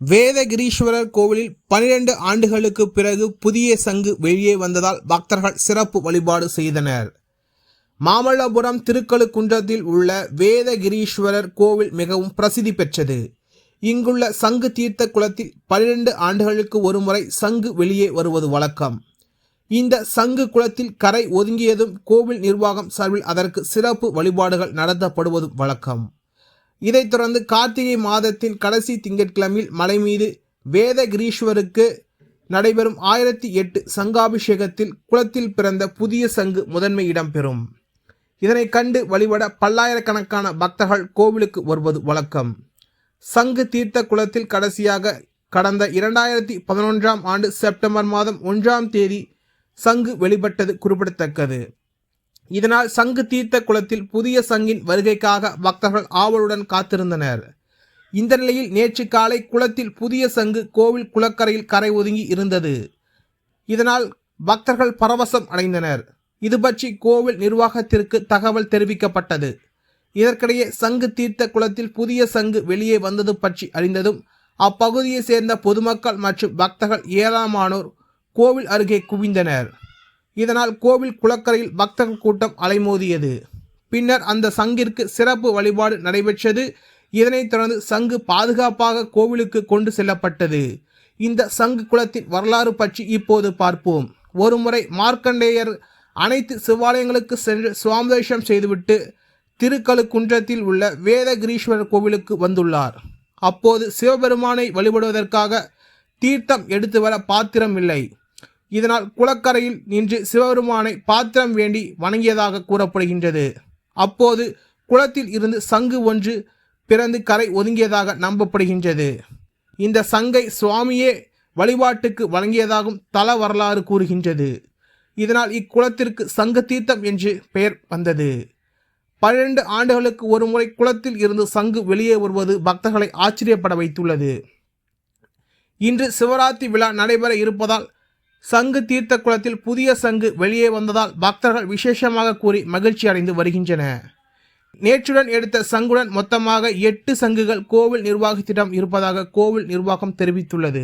வேதகிரீஸ்வரர் கோவிலில் 12 ஆண்டுகளுக்கு பிறகு புதிய சங்கு வெளியே வந்ததால் பக்தர்கள் சிறப்பு வழிபாடு செய்தனர். மாமல்லபுரம் திருக்கழுக்குன்றத்தில் உள்ள வேதகிரீஸ்வரர் கோவில் மிகவும் பிரசித்தி பெற்றது. இங்குள்ள சங்கு தீர்த்த குளத்தில் 12 ஆண்டுகளுக்கு ஒருமுறை சங்கு வெளியே வருவது வழக்கம். இந்த சங்கு குளத்தில் கரை ஒதுங்கியதும் கோவில் நிர்வாகம் சார்பில் அதற்கு சிறப்பு வழிபாடுகள் நடத்தப்படுவதும் வழக்கம். இதைத் தொடர்ந்து கார்த்திகை மாதத்தின் கடைசி திங்கட்கிழமையில் மலை மீது வேதகிரீஸ்வருக்கு நடைபெறும் 1008 சங்காபிஷேகத்தில் குளத்தில் பிறந்த புதிய சங்கு முதன்மை இடம்பெறும். இதனை கண்டு வழிபட பல்லாயிரக்கணக்கான பக்தர்கள் கோவிலுக்கு வருவது வழக்கம். சங்கு தீர்த்த குளத்தில் கடைசியாக கடந்த 2011ஆம் ஆண்டு செப்டம்பர் மாதம் 1ஆம் தேதி சங்கு வெளிப்பட்டது குறிப்பிடத்தக்கது. இதனால் சங்கு தீர்த்த குளத்தில் புதிய சங்கின் வருகைக்காக பக்தர்கள் ஆவலுடன் காத்திருந்தனர். இந்த நிலையில் நேற்று காலை குளத்தில் புதிய சங்கு கோவில் குளக்கரையில் கரை ஒதுங்கி இருந்தது. இதனால் பக்தர்கள் பரவசம் அடைந்தனர். இது பற்றி கோவில் நிர்வாகத்திற்கு தகவல் தெரிவிக்கப்பட்டது. இதற்கிடையே சங்கு தீர்த்த குளத்தில் புதிய சங்கு வெளியே வந்தது பற்றி அறிந்ததும் அப்பகுதியை சேர்ந்த பொதுமக்கள் மற்றும் பக்தர்கள் ஏராளமானோர் கோவில் அருகே குவிந்தனர். இதனால் கோவில் குளக்கரையில் பக்தர்கள் கூட்டம் அலைமோதியது. பின்னர் அந்த சங்கிற்கு சிறப்பு வழிபாடு நடைபெற்றது. இதனைத் தொடர்ந்து சங்கு பாதுகாப்பாக கோவிலுக்கு கொண்டு செல்லப்பட்டது. இந்த சங்கு குளத்தின் வரலாறு பற்றி இப்போது பார்ப்போம். ஒருமுறை மார்க்கண்டேயர் அனைத்து சிவாலயங்களுக்கு சென்று சுவாமதேசம் செய்துவிட்டு திருக்கழுக்குன்றத்தில் உள்ள வேதகிரீஸ்வரர் கோவிலுக்கு வந்துள்ளார். அப்போது சிவபெருமானை வழிபடுவதற்காக தீர்த்தம் எடுத்து வர பாத்திரம் இல்லை. இதனால் குளக்கரையில் நின்று சிவபெருமானை பாத்திரம் வேண்டி வணங்கியதாக கூறப்படுகின்றது. அப்போது குளத்தில் இருந்து சங்கு ஒன்று பிறந்து கரை ஒதுங்கியதாக நம்பப்படுகின்றது. இந்த சங்கை சுவாமியே வழிபாட்டுக்கு வழங்கியதாகவும் தல வரலாறு கூறுகின்றது. இதனால் இக்குளத்திற்கு சங்கு தீர்த்தம் என்று பெயர் வந்தது. 12 ஆண்டுகளுக்கு ஒருமுறை குளத்தில் இருந்து சங்கு வெளியே வருவது பக்தர்களை ஆச்சரியப்பட வைத்துள்ளது. இன்று சிவராத்திரி விழா நடைபெற இருப்பதால் சங்கு தீர்த்த குளத்தில் புதிய சங்கு வெளியே வந்ததால் பக்தர்கள் விசேஷமாக கூறி மகிழ்ச்சி அடைந்து வருகின்றன. நேற்றுடன் எடுத்த சங்குடன் மொத்தமாக 8 சங்குகள் கோவில் நிர்வாகத்திடம் இருப்பதாக கோவில் நிர்வாகம் தெரிவித்துள்ளது.